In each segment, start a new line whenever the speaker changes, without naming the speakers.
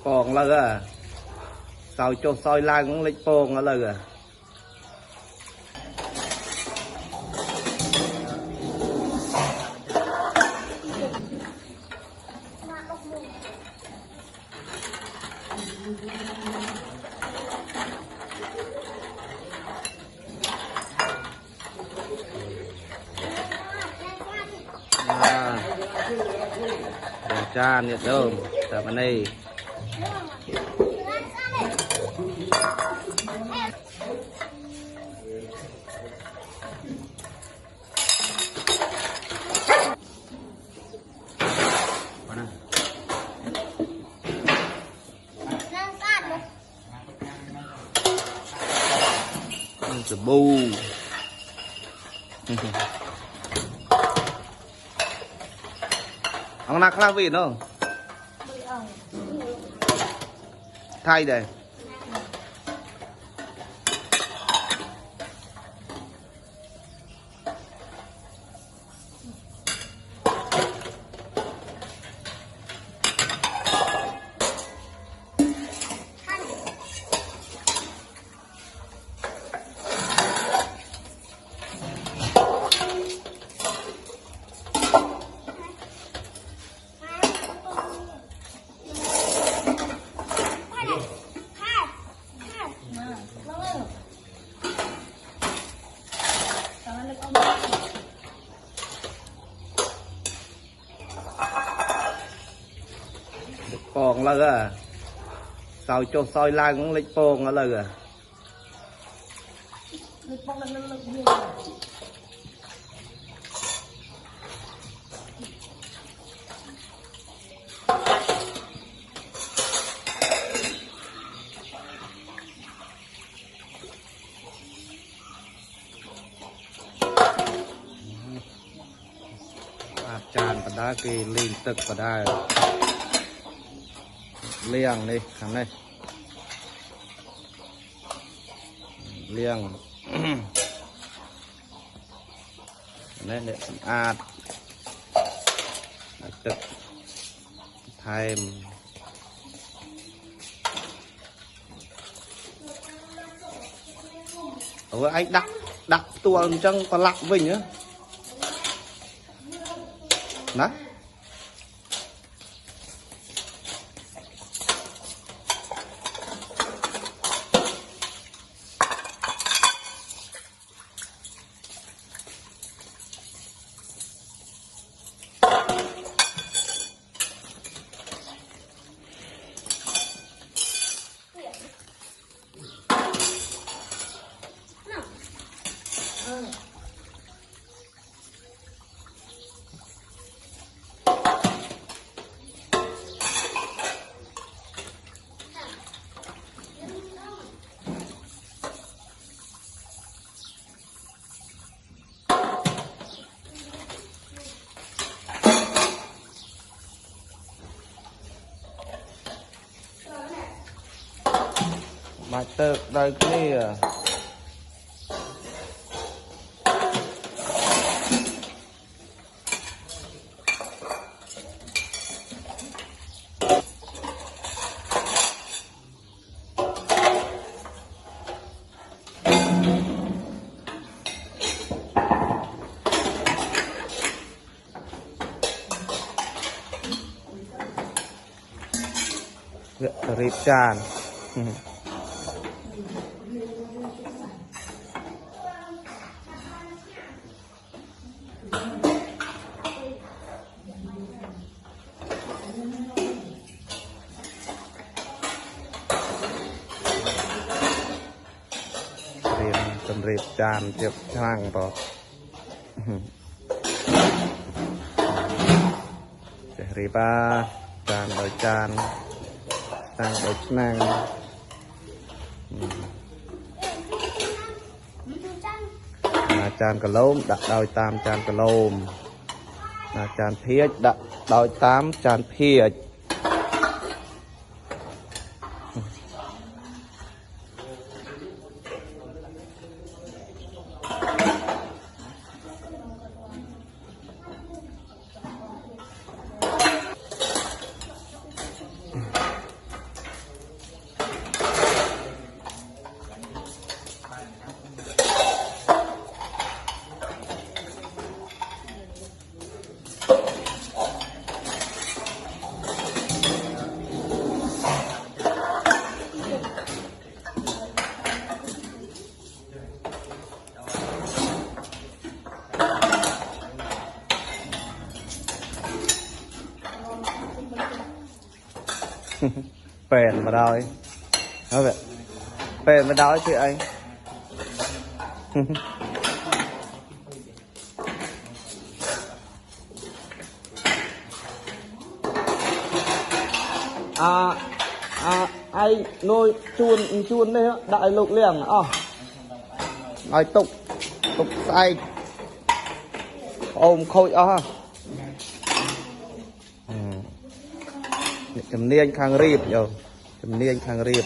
còn là à sao cho soi lai cũng lấy pong là à cha nhiệt đâu tại bên đây sờ bu ông nạc la vị đâu thay đây còn là à sao cho soi lai cũng lấy pong là à chàn và đá kỳ liên tục và đá liêng đi thằng này liêng này để ạt tự thêm ở anh đặt tua chân còn lặng vinh nữa đó mà tự đây cái rip trànเป็นรีบจานเจ็บช่างต่อจะรีบจานโดยจานตั้งโดยนั่งจานกระโลมดักโดยตามจานกระโลมจานเพียดดักโดยตามจานเพียด bèn vào đôi đó vậy bèn vào đôi chị anh ai nuôi chuôn đây đại lục liền nói tục say ôm khôi chấm niên khang riệp rồi chấm niên khang riệp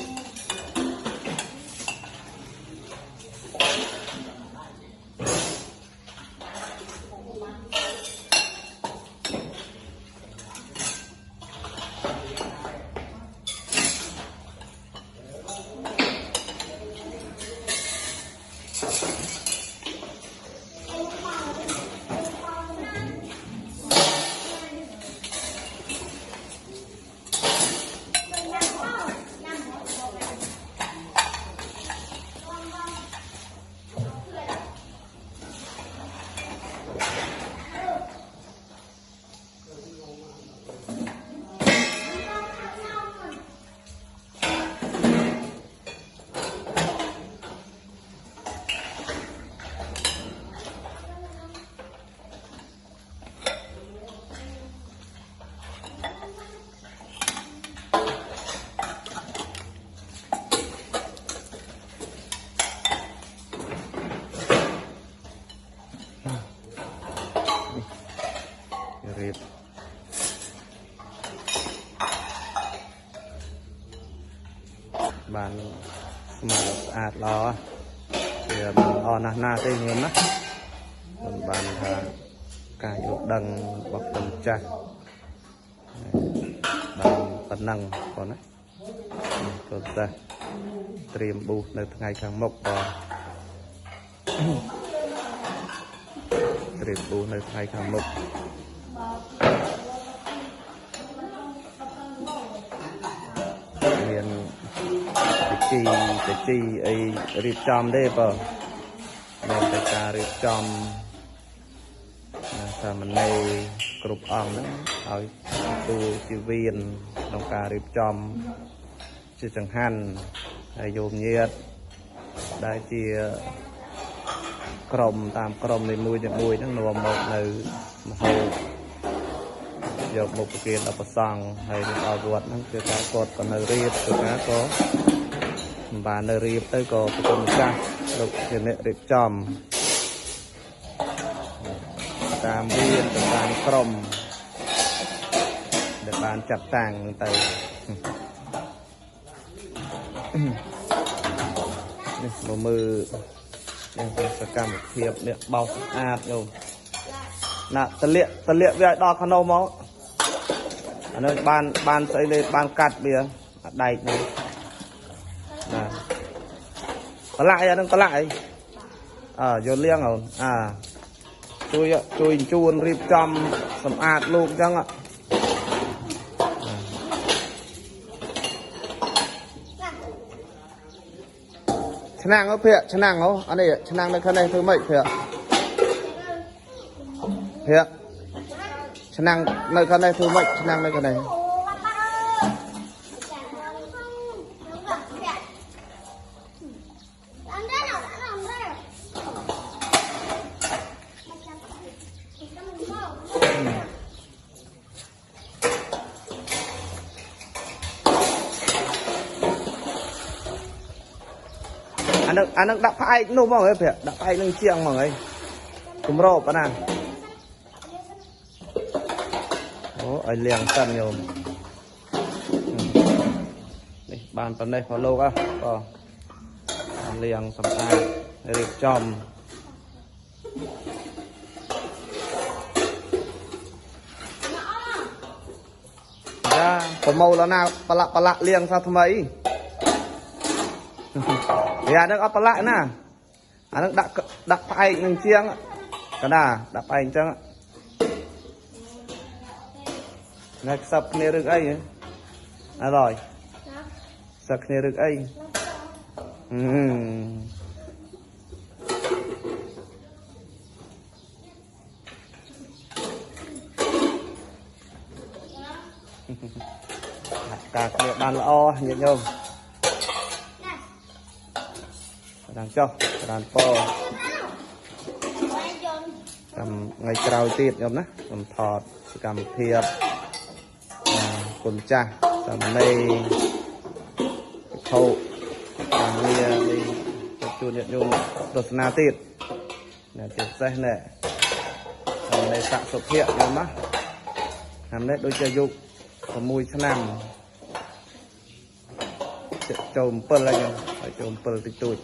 riệp bàn mà ạt lo thì bàn on na tây nguyên á bàn thà cài được đằng bọc tầm chặt bàn tận năng còn đấy còn ta tìm bùនៅថ្ងៃខាងមុខក៏tìm bùនៅថ្ងៃខាងមុខមានជីអីរៀបចំទេបើមានតែការរៀបចំសាមណេរគ្រប់អង្គហ្នឹងឲ្យទូជីវៀនក្នុងការរៀបចំជាចង្ហាន់ហើយយោមញាតិដែលជាក្រុមតាមក្រុមនីមួយហ្នឹងនាំមកនៅមហោយកមកប្រគេនដល់ព្រះសង្ឃហើយដល់វត្តហ្នឹងគឺថាគាត់ក៏នៅរៀបគឺថាក៏មិនបាននៅរៀបទៅក៏ប្រគំចាស់លោកជាអ្នករៀបចំតាមវៀនតាមក្រុមដែលបានចាត់តាំងទៅនេះមកមើលសកម្មភាពនេះបោសស្អាតយោណាតលាក់វាឲ្យដល់ខាងនោះមកអានេះបានស្អីលេបានកាត់វាដែកនេះណាកលាក់អានឹងកលាក់អីយកលៀងអូនជួយជួនរៀបចំសម្អាតលោកអញ្ចឹងឆ្នាំងអើភាកឆ្នាំងអូអានេះឆ្នាំងនៅខាងនេះធ្វើម៉េចភាកឆ្នាំងនៅខាងនេះធ្វើម៉េចឆ្នាំងនៅខាងនេះអានឹងដាក់ផ្អែកនោះមកហ៎ភាកដាក់ផ្អែកនឹងជាងមកហីគម្របប៉ុណ្ណាអូឲ្យលៀងសិនញោមនេះបានប៉ុណ្ណេះមកលោកក៏លៀងសម្អាតរៀបចំចាប្រមូលណាប្រឡាក់លៀងសាថ្មីអានឹងអត់ប្រឡាក់ណាអានឹងដាក់ផ្អែកនឹងជាងកណ្ដាដាក់ផ្អែកអញ្ចឹងណែខ្សឹបគ្នារឹកអីអត់ហើយខ្សឹបគ្នារឹកអី cả cái bàn là o nhiệt nhôm đàn cho đàn po cầm ngày trao tiết nhôm nè cầm thọt cầm thiệp cùng cha cầm đây khâu cầm đi chuột nhiệt nhôm đột na tiết nè tiết xe nè cầm đây sạ sụp hiện nhôm á làm đấy đôi chơi dục có mùi cho nằm trộm pơ là nhôm trộm pơ tịch tụi